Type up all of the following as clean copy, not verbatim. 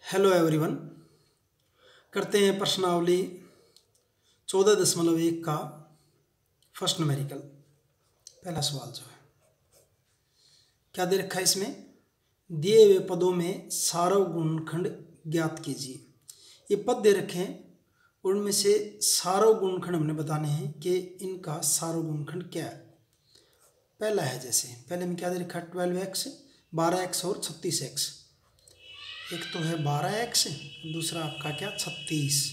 Hello everyone. करते हैं प्रश्नावली 14.1 का फर्स्ट न्यूमेरिकल। पहला सवाल जो है क्या दे रखा है, इसमें दिए हुए पदों में सारव गुणनखंड ज्ञात कीजिए। ये पद दे रखे हैं, उनमें से सारव गुणनखंड हमने बताने हैं कि इनका सारव गुणनखंड क्या है। पहला है, जैसे पहले में क्या दे रखा है, 12x 12x और 36x। एक तो है 12x, दूसरा आपका क्या 36।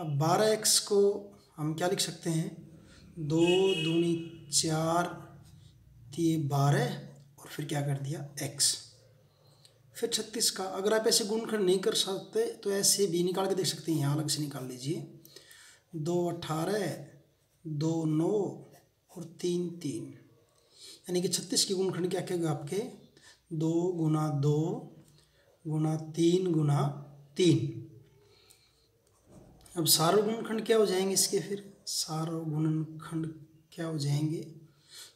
अब 12x को हम क्या लिख सकते हैं, 2 दूनी 4 दिए 12 और फिर क्या कर दिया x। फिर 36 का अगर आप ऐसे गुणनखंड नहीं कर सकते तो ऐसे भी निकाल के देख सकते हैं, यहाँ अलग से निकाल लीजिए। 2 18 2 9 और 3 3, यानी कि 36 की गुणनखंड क्या कहेगा आपके 2 गुना 2 गुना 3 गुना 3। अब सारव गुणनखंड क्या हो जाएंगे इसके, फिर सारव गुणनखंड क्या हो जाएंगे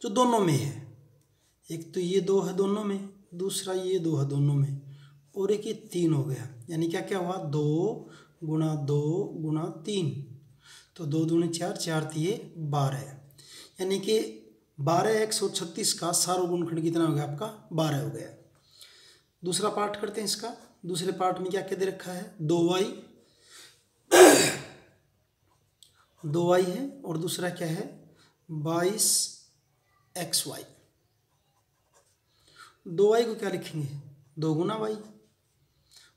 जो दोनों में है। एक तो ये 2 है दोनों में, दूसरा ये 2 है दोनों में, और एक ये 3 हो गया। यानी क्या क्या हुआ, 2 गुना 2 गुना 3, तो 2 दूनी 4 4 दिए 12, यानी कि 12x और 36 का सारव गुणनखंड कितना हो गया आपका 12 हो गया। दूसरा पार्ट करते हैं इसका। दूसरे पार्ट में क्या क्या दे रखा है, 2y 2y है और दूसरा क्या है 22xy। 2y को क्या लिखेंगे 2 गुना y,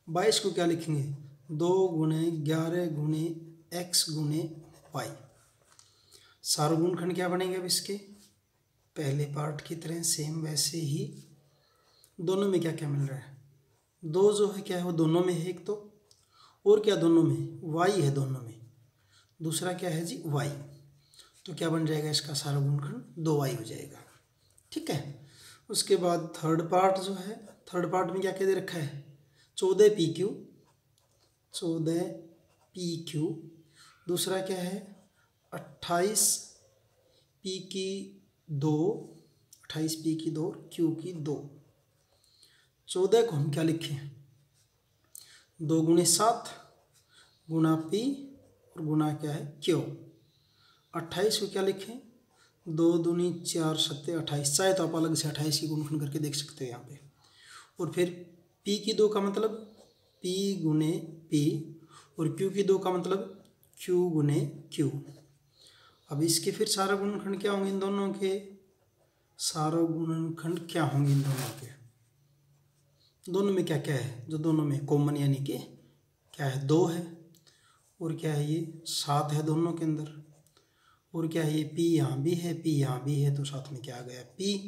22 को क्या लिखेंगे 2 गुने 11 गुने x गुने y। सारे गुणनखंड क्या बनेंगे अब इसके, पहले पार्ट की तरह सेम वैसे ही दोनों में क्या क्या मिल रहा है, 2 जो है क्या है वो दोनों में है एक तो, और क्या दोनों में y है दोनों में, दूसरा क्या है जी y। तो क्या बन जाएगा इसका सारा गुणनखंड 2y हो जाएगा। ठीक है। उसके बाद थर्ड पार्ट जो है, थर्ड पार्ट में क्या क्या दे रखा है 14pq 14pq। दूसरा क्या है 28p की 2 28p की 2 और q की 2। 14 को हम क्या लिखें 2 गुणे 7 गुना p और गुना क्या है q। 28 को क्या लिखें 2 दूनी 4 सत्ते 28, चाहे तो आप अलग से 28 की गुणनखंड करके देख सकते हो यहाँ पे। और फिर p की 2 का मतलब p गुने p और q की 2 का मतलब q गुने q। अब इसके फिर सारा गुणनखंड क्या होंगे इन दोनों के, सारा गुणनखंड क्या होंगे इन दोनों के, दोनों में क्या क्या है जो दोनों में कॉमन, यानी कि क्या है 2 है और क्या है ये 7 है दोनों के अंदर, और क्या है ये p यहाँ भी है p यहाँ भी है, तो साथ में क्या आ गया p।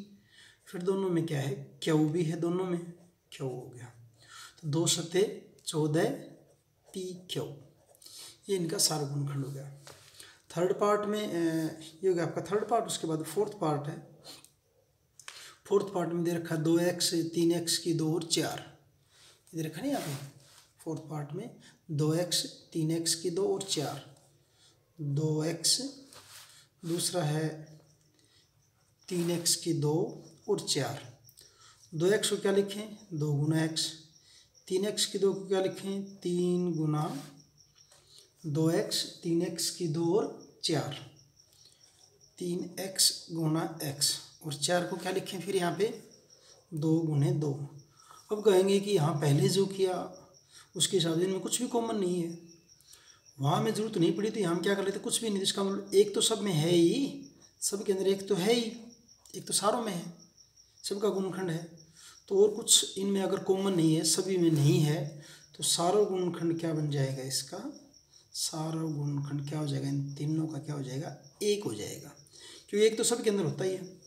फिर दोनों में क्या है q भी है दोनों में, q हो गया। तो 2 सत्ते 14 pq, ये इनका सारा गुणनखंड हो गया। थर्ड पार्ट में ये हो गया आपका थर्ड पार्ट। उसके बाद फोर्थ पार्ट है। फोर्थ पार्ट में दे रखा 2x 3x की 2 और 4, दे रखा नहीं यहाँ पे। फोर्थ पार्ट में 2x 3x की 2 और 4, 2x, दूसरा है 3x की 2 और 4। 2x को क्या लिखें 2 गुना x, 3x की 2 को क्या लिखें 3 गुना 2x, 3x की 2 और 4, 3x गुना x, और 4 को क्या लिखें फिर यहाँ पे 2 गुने 2। अब कहेंगे कि यहाँ पहले जो किया उसके हिसाब से इनमें कुछ भी कॉमन नहीं है, वहाँ में जरूरत नहीं पड़ी, तो यहाँ क्या कर लेते कुछ भी नहीं। इसका मतलब एक तो सब में है ही, सब के अंदर एक तो है ही, एक तो सारों में है, सबका गुणनखंड है। तो और कुछ इनमें अगर कॉमन नहीं है, सभी में नहीं है, तो सारों गुणनखंड क्या बन जाएगा इसका, सारों गुणनखंड क्या हो जाएगा इन तीनों का क्या हो जाएगा 1 हो जाएगा, क्योंकि एक तो सबके अंदर होता ही है।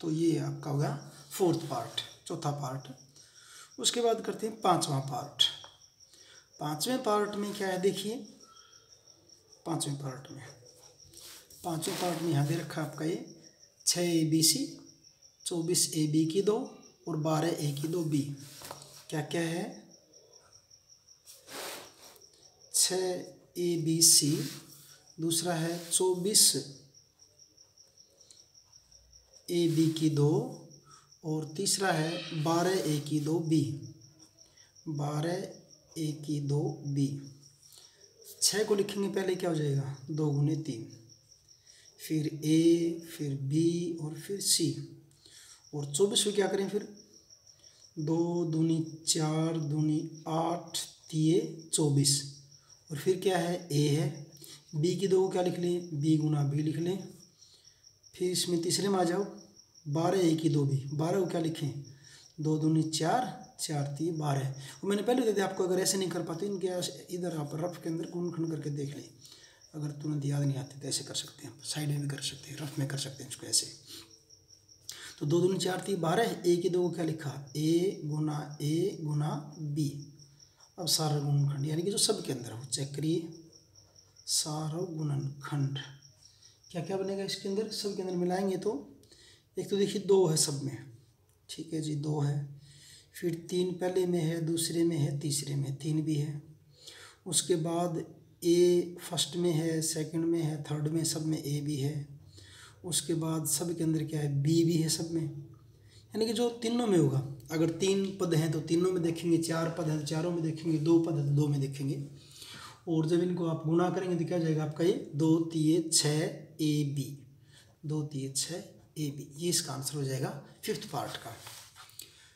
तो ये आपका होगा फोर्थ पार्ट, चौथा पार्ट। उसके बाद करते हैं पांचवा पार्ट। पांचवें पार्ट में क्या है देखिए, पांचवें पार्ट में यहाँ दे रखा आपका ये 6abc 24ab की 2 और 12a की 2b। क्या क्या है 6abc, दूसरा है 24ab की 2 और तीसरा है 12a की 2b। 12 ए की 2 बी। 6 को लिखेंगे पहले, क्या हो जाएगा 2 गुने 3, फिर ए, फिर बी और फिर सी। और 24 को क्या करें फिर, 2 दूनी 4 दूनी 8 तिये 24। और फिर क्या है, ए है। बी की 2 को क्या लिख लें, बी गुना बी लिख लें। फिर इसमें तीसरे में आ जाओ, 12 ए की 2 बी। 12 को क्या लिखें, 2 दूनी 4 4 तिये 12। और मैंने पहले बता दिया आपको, अगर ऐसे नहीं कर पाते इनके इधर आप रफ के अंदर गुणनखंड करके देख लें। अगर तुरंत याद नहीं आती तो ऐसे कर सकते हैं, साइड में भी कर सकते हैं, रफ में कर सकते हैं इसको ऐसे। तो 2 दूनी 4 तिये 12, ए की 2 को क्या लिखा, ए गुना बी। अब सारा गुणनखंड यानी कि जो सब के अंदर हो, चेक करिए, सारा गुणनखंड क्या क्या बनेगा इसके अंदर, सब के अंदर मिलाएंगे तो एक तो देखिए 2 है सब में, ठीक है जी 2 है। फिर 3 पहले में है, दूसरे में है, तीसरे में 3 भी है। उसके बाद ए फर्स्ट में है, सेकंड में है, थर्ड में, सब में ए भी है। उसके बाद सब के अंदर क्या है, बी भी है सब में, यानी कि जो तीनों में होगा। अगर 3 पद हैं तो तीनों में देखेंगे, 4 पद हैं तो चारों में देखेंगे, 2 पद हैं तो 2 में देखेंगे। और जब इनको आप गुणा करेंगे तो क्या हो जाएगा आपका, ये 2 तिये 6 ए बी, 2 तिये 6 ए बी। ये इसका आंसर हो जाएगा 5th पार्ट का।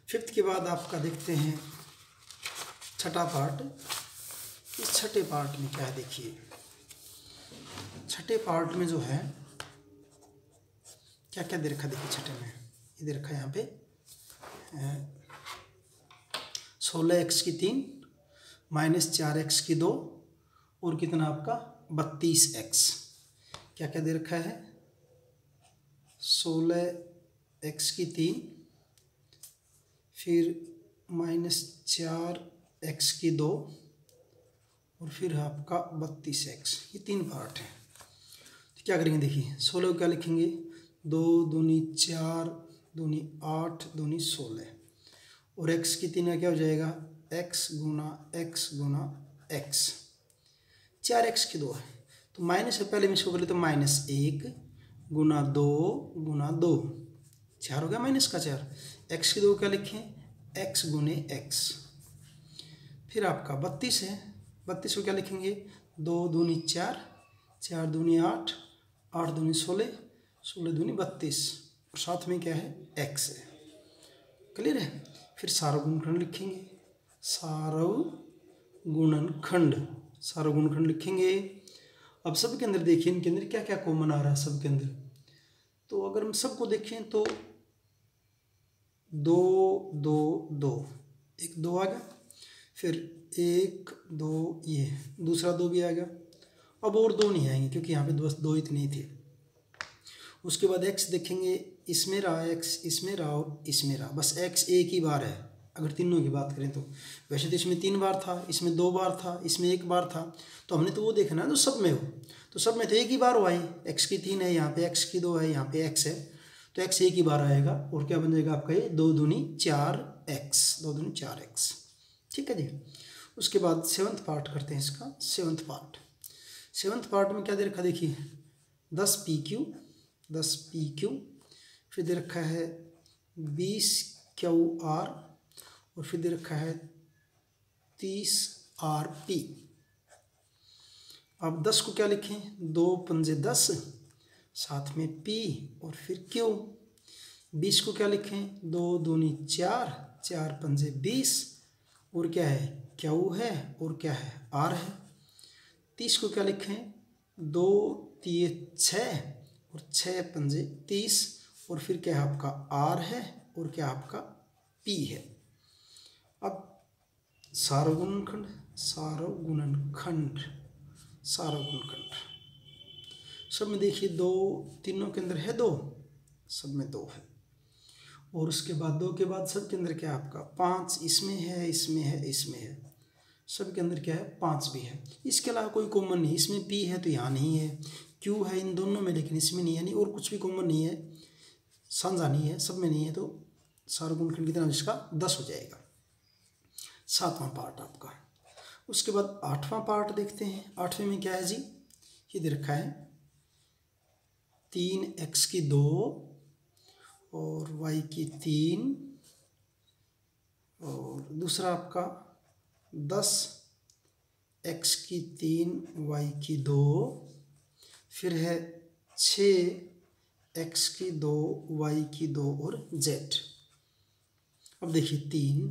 5th के बाद आपका देखते हैं 6ठा पार्ट। इस 6ठे पार्ट में क्या है देखिए, 6ठे पार्ट में जो है क्या क्या दे रखा, देखिए 6ठे में ये दे रखा है यहाँ पे 16x की 3 माइनस 4x की 2 और कितना आपका 32x। क्या क्या दे रखा है, 16x की 3, फिर माइनस 4x की 2 और फिर आपका 32x। ये 3 पार्ट है। तो क्या करेंगे देखिए, 16 को क्या लिखेंगे, 2 दूनी 4 दूनी 8 दूनी 16 और x की 3 का क्या हो जाएगा, x गुना x। 4x की 2 है तो माइनस है, पहले में इसको बोले तो -1 गुना 2 गुना 2, 4 हो गया माइनस का 4। x की 2 क्या लिखें, x गुने x। फिर आपका 32 है, 32 को क्या लिखेंगे, 2 दूनी 4 4 दूनी 8 8 दूनी 16 16 दूनी 32 और साथ में क्या है, x है। क्लियर है। फिर सारा गुणनखंड लिखेंगे, सारा गुणनखंड लिखेंगे। अब सब के अंदर देखिए, इनके अंदर क्या क्या कॉमन आ रहा है सब के अंदर। तो अगर हम सबको देखें तो 2 2 2, एक 2 आ गया, फिर 1 2 ये दूसरा 2 भी आ गया। अब और 2 नहीं आएंगे क्योंकि यहाँ पे बस 2 इतने ही थे। उसके बाद x देखेंगे, इसमें रहा x, इसमें रहा और इसमें रहा, बस x एक ही बार है अगर तीनों की बात करें तो। वैसे तो इसमें 3 बार था, इसमें 2 बार था, इसमें 1 बार था। तो हमने तो वो देखना है जो सब में हो, तो सब में तो एक ही बार हुआ ही, x की 3 है, यहाँ पे x की 2 है, यहाँ पे x है, तो x एक ही बार आएगा। और क्या बन जाएगा आपका ये 2 दूनी 4x, 2 दूनी 4x। ठीक है जी। उसके बाद 7th पार्ट करते हैं इसका। 7th पार्ट में क्या दे रखा देखिए, 10 PQ, फिर दे रखा है 20 QR और फिर दे रखा है 30 RP। अब 10 को क्या लिखें, 2 पंजे 10 साथ में P और फिर Q। 20 को क्या लिखें, 2 दूनी 4 4 पंजे 20 और क्या है, Q है और क्या है, R है। 30 को क्या लिखें, 2 तिये 6 और 6 पंजे 30 और फिर क्या है आपका R है और क्या आपका P है। अब सारा गुणनखंड सब में देखिए 2, तीनों के अंदर है 2, सब में 2 है। और उसके बाद 2 के बाद सब के अंदर क्या है आपका 5, इसमें है, इसमें है, इसमें है, सब के अंदर क्या है 5 भी है। इसके अलावा कोई कॉमन नहीं, इसमें P है तो यहाँ नहीं है, Q है इन दोनों में लेकिन इसमें नहीं है, यानी और कुछ भी कॉमन नहीं है, साझा नहीं है, सब में नहीं है। तो सारा गुणनखंड कितना इसका 10 हो जाएगा। 7वां पार्ट आपका। उसके बाद 8वां पार्ट देखते हैं। 8वें में क्या है जी, ये दे रखा है 3x की 2 और y की 3 और दूसरा आपका 10 x की 3 y की 2, फिर है 6 x की 2 y की 2 और z। अब देखिए 3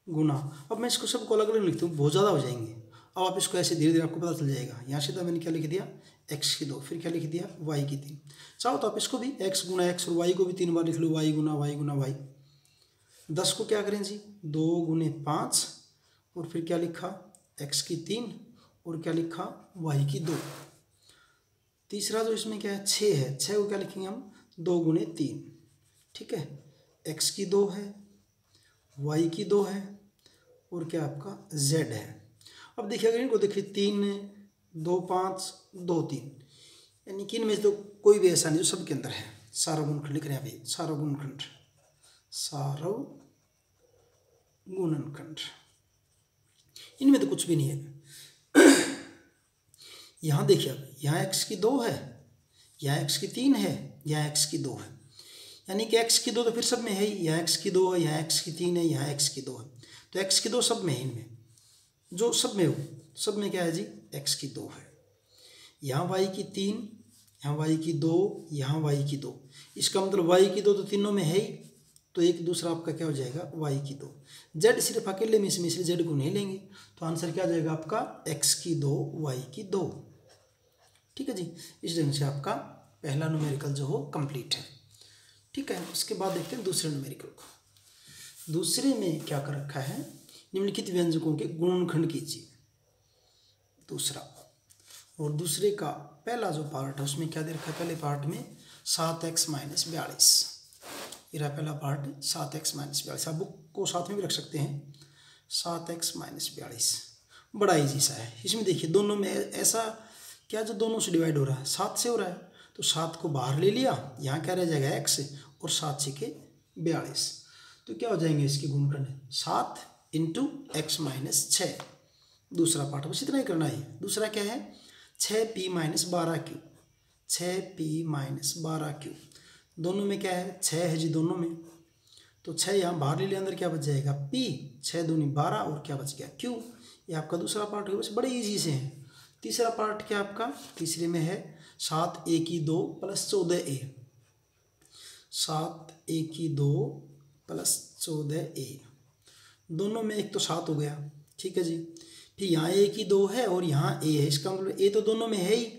गुना, अब मैं इसको सबको अलग अलग लिखता हूँ, बहुत ज़्यादा हो जाएंगे। अब आप इसको ऐसे धीरे धीरे आपको पता चल जाएगा। यहाँ सीधा मैंने क्या लिख दिया, x की 2, फिर क्या लिख दिया, y की 3। चाहो तो आप इसको भी x गुना x और y को भी 3 बार लिख लो, y गुना y गुना y। 10 को क्या करें जी, 2 गुने 5 और फिर क्या लिखा, x की 3 और क्या लिखा, y की 2। तीसरा जो इसमें क्या है, 6 है, 6 को क्या लिखेंगे हम, 2 गुने 3, ठीक है। x की 2 है, y की 2 है और क्या आपका z है। अब देखिए अगर इनको देखिए 3 2 5 2 3, यानी कि इनमें तो कोई भी ऐसा नहीं जो सबके अंदर है। सार्वगुण गुणनखंड लिख रहे हैं अभी, सार्वगुण गुणनखंड, सार्वगुण गुणनखंड, इनमें तो कुछ भी नहीं है। यहाँ देखिए अब यहाँ x की 2 है, यहाँ x की 3 है, यहाँ x की 2 है, यानी कि x की 2 तो फिर सब में है ही, यहाँ x की 2 है, यहाँ x की 3 है, यहाँ x की 2 है, तो x की 2 सब में है। इनमें जो सब में हो, सब में क्या है जी, x की 2 है। यहाँ y की 3, यहाँ y की 2, यहाँ y की 2, इसका मतलब y की 2 तो तीनों में है ही, तो एक दूसरा आपका क्या हो जाएगा, y की 2। z सिर्फ अकेले में इसमें, इसलिए z को नहीं लेंगे, तो आंसर क्या आ जाएगा आपका, x की 2 y की 2। ठीक है जी, इस ढंग से आपका पहला न्यूमेरिकल जो हो कंप्लीट है। ठीक है, उसके बाद देखते हैं दूसरे न्यूमेरिकल को। दूसरे में क्या कर रखा है, निम्नलिखित व्यंजकों के गुणनखंड कीजिए, दूसरा। और दूसरे का पहला जो पार्ट है उसमें क्या दे रखा है, पहले पार्ट में 7x - 42, ये रहा पहला पार्ट, 7x - 42। आप बुक को साथ में भी रख सकते हैं, 7x - 42 बड़ा ईजी सा है। इसमें देखिए दोनों में ऐसा क्या, जो दोनों से डिवाइड हो रहा है, 7 से हो रहा है, तो 7 को बाहर ले लिया, यहाँ क्या रह जाएगा x, और 7 6 के 42, तो क्या हो जाएंगे इसके गुणनखंड, 7 × x - 6। दूसरा पार्ट बस इतना ही करना है। दूसरा क्या है, 6p - 12q, 6p - 12q, दोनों में क्या है, 6 है जी दोनों में, तो 6 यहाँ बाहर ले लिया, अंदर क्या बच जाएगा, p, 6 दूनी 12 और क्या बच गया, q। ये आपका दूसरा पार्ट है, बस बड़े ईजी से हैं। तीसरा पार्ट क्या आपका, तीसरे में है 7a की 2 + 14a, 7a की 2 + 14a, दोनों में एक तो 7 हो गया, ठीक है जी। फिर यहाँ a की 2 है और यहाँ a है, इसका मतलब a तो दोनों में है ही,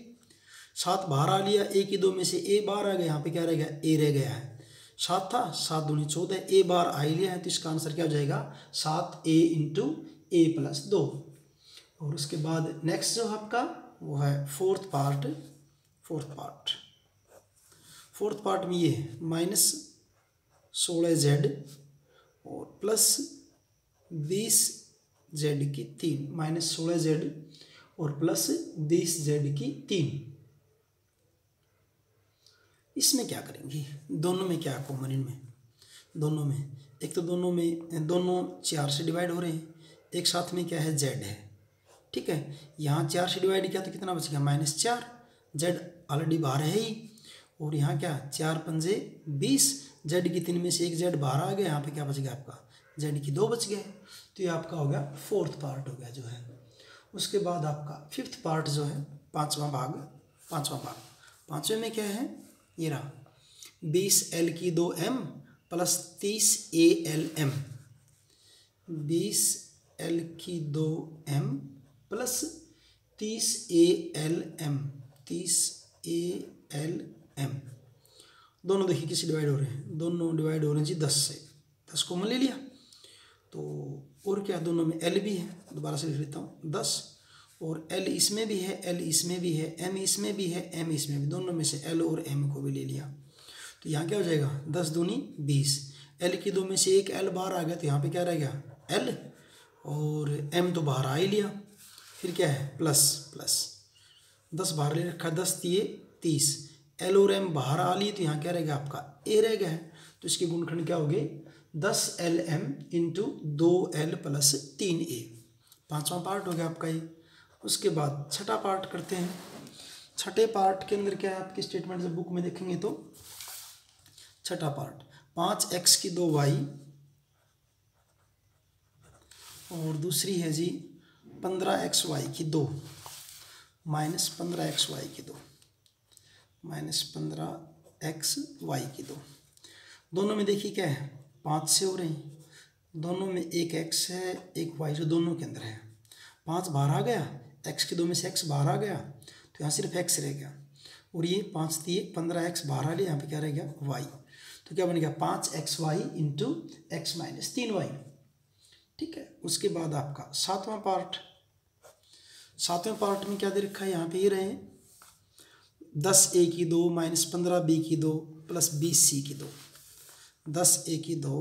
7 बाहर आ लिया, a की 2 में से a बाहर आ गया, यहाँ पे क्या रह गया, a रह गया है। 7 था, 7 दूनी 14, a बाहर आ ही लिया है, तो इसका आंसर क्या हो जाएगा, 7a × a + 2। और उसके बाद नेक्स्ट जो आपका वो है फोर्थ पार्ट। फोर्थ पार्ट में ये है -16z और +20z की 3, -16z और +20z की 3। इसमें क्या करेंगे, दोनों में क्या कॉमन, इनमें दोनों में, एक तो दोनों 4 से डिवाइड हो रहे हैं, एक साथ में क्या है, z है, ठीक है। यहाँ 4 से डिवाइड किया तो कितना बच गया, -4, z ऑलरेडी बाहर है ही, और यहाँ क्या 4 पंजे 20, z की 3 में से एक z बाहर आ गया, यहाँ पे क्या बच गया आपका, z की 2 बच गए, तो ये आपका हो गया फोर्थ पार्ट हो गया जो है। उसके बाद आपका फिफ्थ पार्ट जो है, पाँचवां भाग, पाँचवें में क्या है, ये रहा 20l की 2m + 30alm, 20l की 2m + 30alm, 30alm, दोनों देखिए किससे डिवाइड हो रहे हैं, दोनों डिवाइड हो रहे हैं जी 10 से, 10 कॉमन ले लिया, तो और क्या, दोनों में l भी है, दोबारा से लिख लेता हूँ 10, और l इसमें भी है, l इसमें भी है, m इसमें भी है, m इसमें भी, दोनों में से l और m को भी ले लिया, तो यहाँ क्या हो जाएगा, 10 दूनी 20, l की 2 में से एक l बाहर आ गया, तो यहाँ पे क्या रह गया, l, और m तो बाहर आ ही लिया, फिर क्या है, प्लस 10 बाहर ले रखा, 10 दिए 30, l और m बाहर आ लिए, तो यहाँ क्या रह गया आपका, a रह गया है, तो इसके गुणनखंड क्या हो गए, 10lm × 2l + 3a, पाँचवा पार्ट हो गया आपका ये। उसके बाद छठा पार्ट करते हैं। छठे पार्ट के अंदर क्या है आपकी स्टेटमेंट, जब बुक में देखेंगे तो छठा पार्ट 5x की 2y और दूसरी है जी 15xy की 2 माइनस 15xy की 2 माइनस 15xy की 2। दोनों में देखिए क्या है, 5 से हो रहे हैं, दोनों में एक x है एक y जो दोनों के अंदर है। 5 बाहर आ गया, x की 2 में से x बाहर आ गया तो यहाँ सिर्फ x रह गया, और ये 5 दिए 15x बाहर आ लिया, यहाँ पे क्या रह गया y। तो क्या बनेगा 5xy into x minus 3y। ठीक है, उसके बाद आपका सातवां पार्ट। सातवें पार्ट में क्या दे रखा है, यहाँ पे ये रहे 10a की 2 माइनस 15b की 2 प्लस 20c की 2। 10a की 2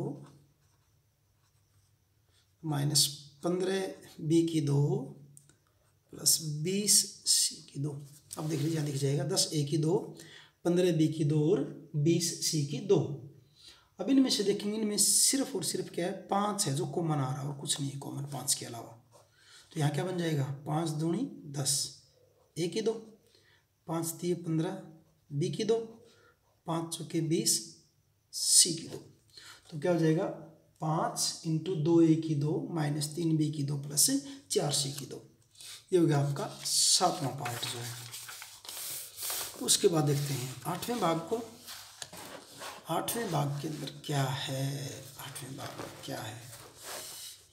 माइनस 15b की 2 प्लस 20c की 2। अब देख लीजिए यहाँ दिख जाएगा 10a की 2 15b की 2 और 20c की 2। अब इनमें से देखेंगे, इनमें सिर्फ और सिर्फ क्या है 5 है जो कॉमन आ रहा है और कुछ नहीं है कॉमन 5 के अलावा। तो यहाँ क्या बन जाएगा 5 दूनी 10 a की 2, 5 दिए 15 b की 2, 5 चौके 20 c की 2। तो क्या हो जाएगा 5 इंटू 2a की 2 माइनस 3b की 2 प्लस 4c की 2। ये हो गया आपका सातवां पार्ट जो है। उसके बाद देखते हैं आठवें भाग को। आठवें भाग के अंदर क्या है, आठवें भाग में क्या है,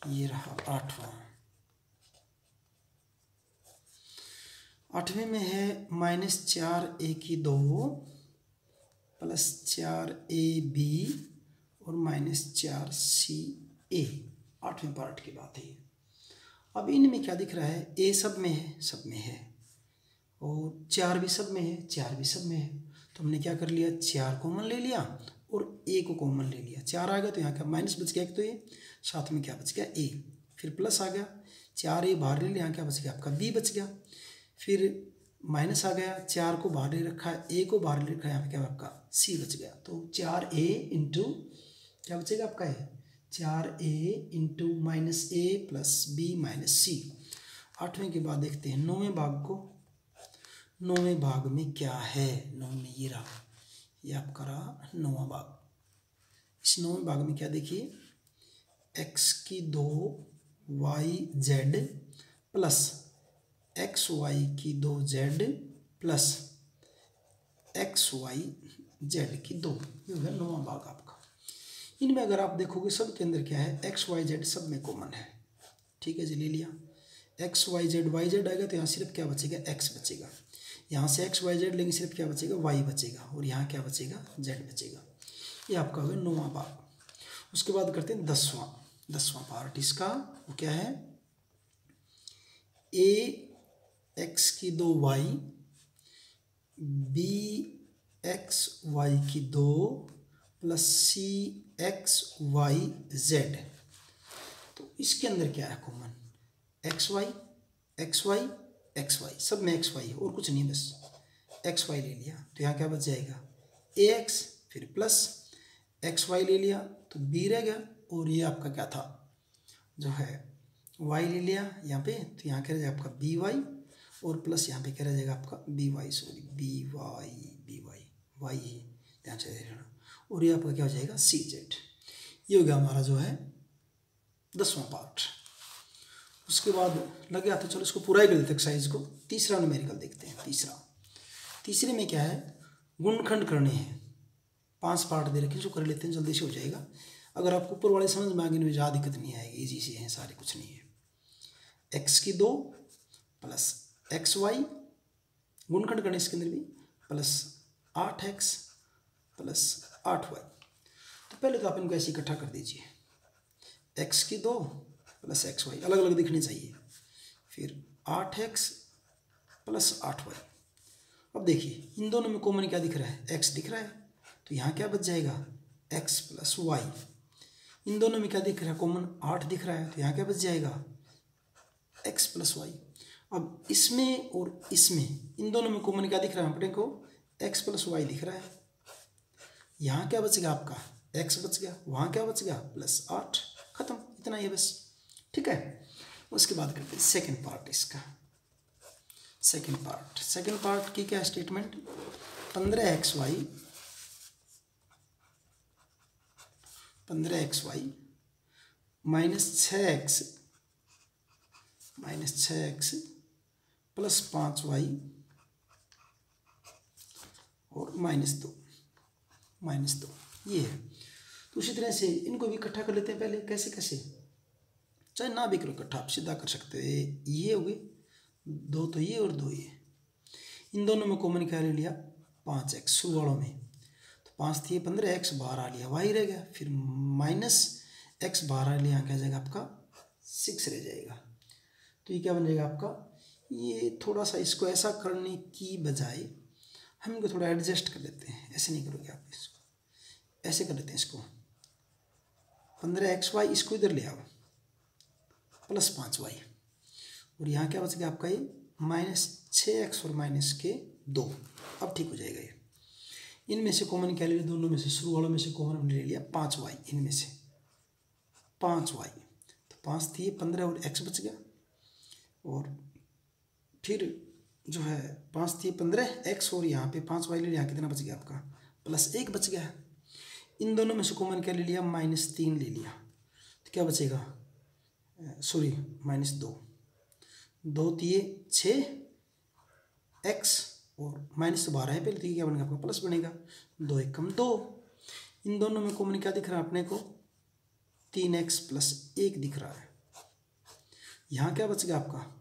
ये रहा आठवां। आठवें में है माइनस 4a की 2 प्लस 4ab और माइनस 4ca। आठवें पार्ट की बात है। अब इनमें क्या दिख रहा है, a सब में है, सब में है, और 4 भी सब में है, 4 भी सब में है। तो हमने क्या कर लिया 4 कॉमन ले लिया और a को कॉमन ले लिया। 4 आ गया तो यहाँ का माइनस बच गया एक, तो ये साथ में क्या बच गया a, फिर प्लस आ गया 4a बाहर ले लिया, यहाँ क्या बच गया आपका b बच गया, फिर माइनस आ गया 4 को बाहर ले रखा है, a को बाहर ले रखा है, यहाँ पे क्या आपका c बच गया। तो 4a इंटू क्या बचेगा आपका है 4a into minus a plus b minus c। आठवें के बाद देखते हैं नौवें भाग को। नौवें भाग में क्या है, नौ में ये रहा, ये आपका रहा नौवां भाग। इस नौवें भाग में क्या देखिए x की 2 yz प्लस xy की 2z प्लस xyz की 2। ये हो गया नौवां भाग आपका। इनमें अगर आप देखोगे सब के अंदर क्या है xyz सब में कॉमन है। ठीक है जी, ले लिया xyz yz आएगा तो यहाँ सिर्फ क्या बचेगा x बचेगा, यहाँ से xyz लेंगे सिर्फ क्या बचेगा y बचेगा, और यहाँ क्या बचेगा z बचेगा। ये आपका हो गया नौवां भाग। उसके बाद करते हैं दसवां पार्ट इसका। वो क्या है a x की 2 y b x y की 2 plus c x y z। तो इसके अंदर क्या है common x y x y x y, सब में एक्स वाई है और कुछ नहीं, बस एक्स वाई ले लिया तो यहाँ क्या बच जाएगा ए एक्स, फिर प्लस एक्स वाई ले लिया तो बी रह गया, और ये आपका क्या था जो है वाई ले लिया यहाँ पे, तो यहाँ क्या रह जाएगा आपका बी वाई, और प्लस यहाँ पे क्या रह जाएगा आपका b y, sorry b y y ही ध्यान से देखना, और ये आपका क्या हो जाएगा सी जेड। ये हो गया हमारा जो है 10वां पार्ट। उसके बाद लग गया तो चलो इसको पूरा ही कर देते एक्सरसाइज को। तीसरा न्यूमेरिकल देखते हैं। तीसरे में क्या है गुणनखंड करने हैं। 5 पार्ट दे रखे जो कर लेते हैं, जल्दी से हो जाएगा। अगर आपको ऊपर वाले समझ में आगे इनमें ज़्यादा दिक्कत नहीं आएगी, इजी से हैं सारे, कुछ नहीं है। x की 2 प्लस एक्स वाई गुणनखंड करने इसके अंदर भी प्लस 8x प्लस 8y। तो पहले तो आप इनको ऐसे इकट्ठा कर दीजिए, x की 2 प्लस एक्स वाई अलग अलग दिखने चाहिए, फिर 8x प्लस 8y। अब देखिए इन दोनों में कॉमन क्या दिख रहा है x दिख रहा है, तो यहाँ क्या बच जाएगा x प्लस वाई। इन दोनों में क्या दिख रहा है कॉमन 8 दिख रहा है, तो यहाँ क्या बच जाएगा x प्लस वाई। अब इसमें और इसमें इन दोनों में कॉमन क्या दिख रहा है अपने को x प्लस वाई दिख रहा है। यहाँ क्या बचेगा आपका x बच गया, वहाँ क्या बच गया प्लस 8, खत्म, इतना ही है बस। ठीक है, उसके बाद करते हैं सेकंड पार्ट इसका। सेकंड पार्ट की क्या statement 15xy minus 6x minus 6x plus 5y और -2 ये है। तो उसी तरह से इनको भी इकट्ठा कर लेते हैं पहले। कैसे कैसे, चाहे ना भी करो इकट्ठा, आप सीधा कर सकते हो। ये हो गए 2 तो ये और 2 ये, इन दोनों में कॉमन क्या ले लिया 5x शुरू वालों में, तो 5 थी 15x बाहर आ लिया y रह गया, फिर -x बाहर आ लिया, क्या जाएगा आपका 6 रह जाएगा। तो ये क्या बन जाएगा आपका, ये थोड़ा सा इसको ऐसा करने की बजाय हम इनको थोड़ा एडजस्ट कर लेते हैं। ऐसे नहीं करोगे आप, इसको ऐसे कर लेते हैं, इसको 15xy इसको इधर ले आओ प्लस 5y, और यहाँ क्या बच गया आपका ये -6x और -2। अब ठीक हो जाएगा ये। इनमें से कॉमन क्या ले लिया, दोनों में से शुरू वालों में से कॉमन हमने ले लिया 5y, इनमें से 5y, तो 5 थी 15 और x बच गया, और फिर जो है 5 थी 15x और यहाँ पे 5y ले लिया, कितना बच गया आपका +1 बच गया। इन दोनों में से कॉमन क्या ले लिया -3 ले लिया, तो क्या बचेगा, सॉरी -2, 2 थी 6x और माइनस तो 12 है पहले, तो क्या बनेगा आपका प्लस बनेगा, 2 1 कम 2। इन दोनों में कॉमन क्या दिख रहा है अपने को 3x + 1 दिख रहा है। यहाँ क्या बच गया आपका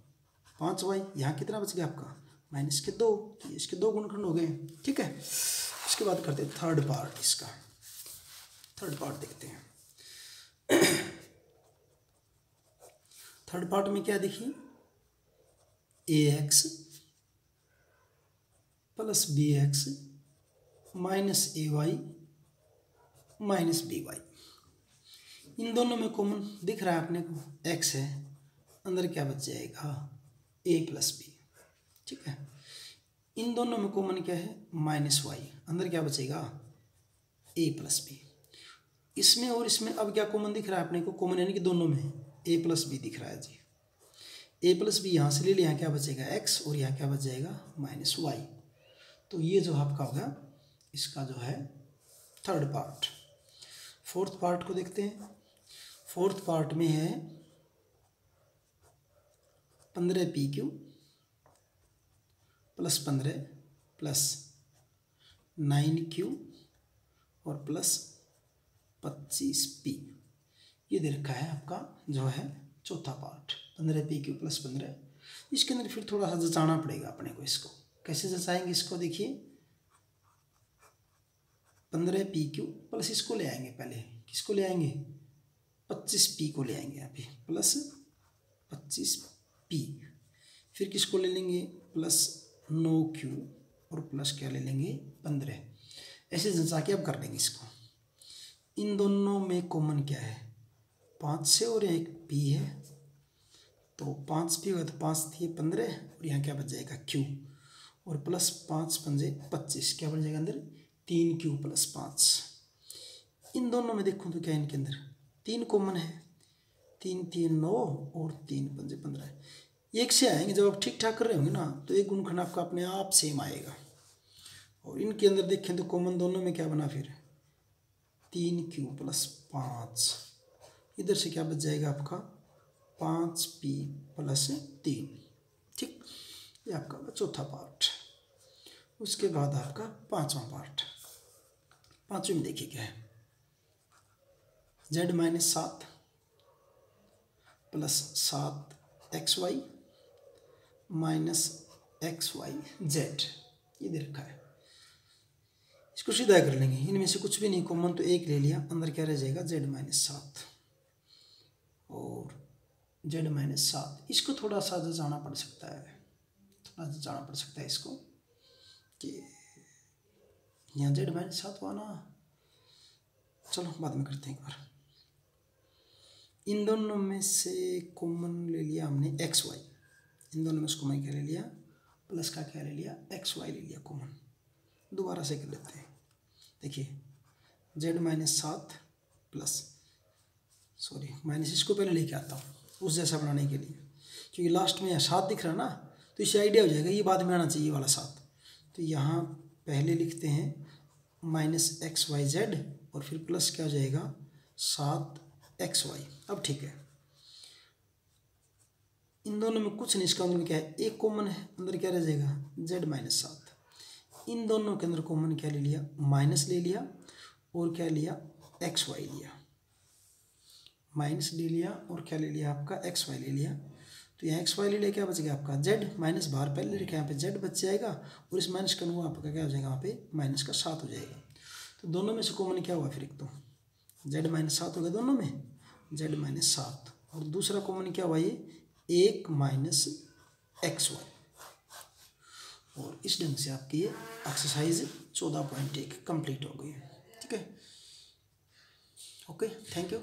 5y, यहाँ कितना बच गया आपका -2, तो इसके 2 गुणनखंड हो गए। ठीक है, इसके बाद करते हैं थर्ड पार्ट। इसका थर्ड पार्ट देखते हैं। थर्ड पार्ट में क्या देखिए, ax + bx -ay -by, इन दोनों में कॉमन दिख रहा है अपने को x है, अंदर क्या बच जाएगा a + b। ठीक है, इन दोनों में कॉमन क्या है -y, अंदर क्या बचेगा a + b। इसमें और इसमें अब क्या कॉमन दिख रहा है अपने को, कॉमन यानी कि दोनों में a + b दिख रहा है जी। a + b यहाँ से ले लिया, क्या बचेगा x, और यहाँ क्या बच जाएगा -y। तो ये जो आपका होगा इसका जो है थर्ड पार्ट। फोर्थ पार्ट को देखते हैं। फोर्थ पार्ट में है 15pq + 15 + 9q और +25p, ये दे रखा है आपका जो है चौथा पार्ट 15pq + 15। इसके अंदर फिर थोड़ा सा जचाना पड़ेगा अपने को। इसको कैसे जचाएंगे, इसको देखिए 15pq प्लस इसको ले आएंगे, पहले किसको ले आएंगे 25p को ले आएंगे यहाँ पे +25p, फिर किसको ले लेंगे +9q और प्लस क्या ले लेंगे 15। ऐसे जचा के अब कर लेंगे इसको। इन दोनों में कॉमन क्या है 5 से और एक p है, तो 5p होगा तो 5 थी 15 और यहाँ क्या बच जाएगा q, और +5 पंजे 25, क्या बन जाएगा अंदर 3q + 5। इन दोनों में देखूँ तो क्या इनके अंदर 3 कॉमन है, 3 3 9 और 3 पंजे 15, एक से आएंगे। जब आप ठीक ठाक कर रहे होंगे ना तो एक गुणनखंड आपका अपने आप सेम आएगा। और इनके अंदर देखें तो कॉमन दोनों में क्या बना फिर 3q + 5, इधर से क्या बच जाएगा आपका 5p + 3। ठीक, ये आपका चौथा पार्ट। उसके बाद आपका पांचवा पार्ट। पांचवें में देखिए क्या है z - 7 + 7xy -xyz, ये दे रखा है। इसको सीधा कर लेंगे, इनमें से कुछ भी नहीं कॉमन, तो एक ले लिया, अंदर क्या रह जाएगा z - 7 और z - 7। इसको थोड़ा सा जाना पड़ सकता है, थोड़ा जाना पड़ सकता है इसको कि यहाँ z - 7 हुआ ना, चलो बाद में करते हैं एक बार। इन दोनों में से कॉमन ले लिया हमने xy, इन दोनों में से कॉमन क्या ले लिया प्लस का क्या ले लिया xy ले लिया कॉमन। दोबारा से कर लेते हैं, देखिए z - 7 प्लस, सॉरी माइनस इसको पहले लेके आता हूँ उस जैसा बनाने के लिए, क्योंकि लास्ट में यहाँ 7 दिख रहा है ना, तो इससे आइडिया हो जाएगा ये बाद में आना चाहिए वाला 7। तो यहाँ पहले लिखते हैं -xyz और फिर प्लस क्या हो जाएगा 7xy। अब ठीक है, इन दोनों में कुछ नहीं, इसका अंदर क्या है, एक कॉमन है, अंदर क्या रह जाएगा z-7। इन दोनों के अंदर कॉमन क्या ले लिया, माइनस ले लिया, और क्या लिया, xy लिया, माइनस ले लिया और क्या ले लिया आपका xy ले लिया। तो यहाँ xy ले लिया, क्या बच गया आपका z, माइनस बाहर पहले लिखा, यहाँ पे z बच जाएगा, और इस माइनस का वो आपका क्या हो जाएगा, वहाँ पे -7 हो जाएगा। तो दोनों में से कॉमन क्या हुआ फिर, एक तो z-7 हो गया दोनों में, z-7, और दूसरा कॉमन क्या हुआ, ये 1 - xy। और इस ढंग से आपकी ये एक्सरसाइज 14.1 कंप्लीट हो गई है। ठीक है, ओके, थैंक यू।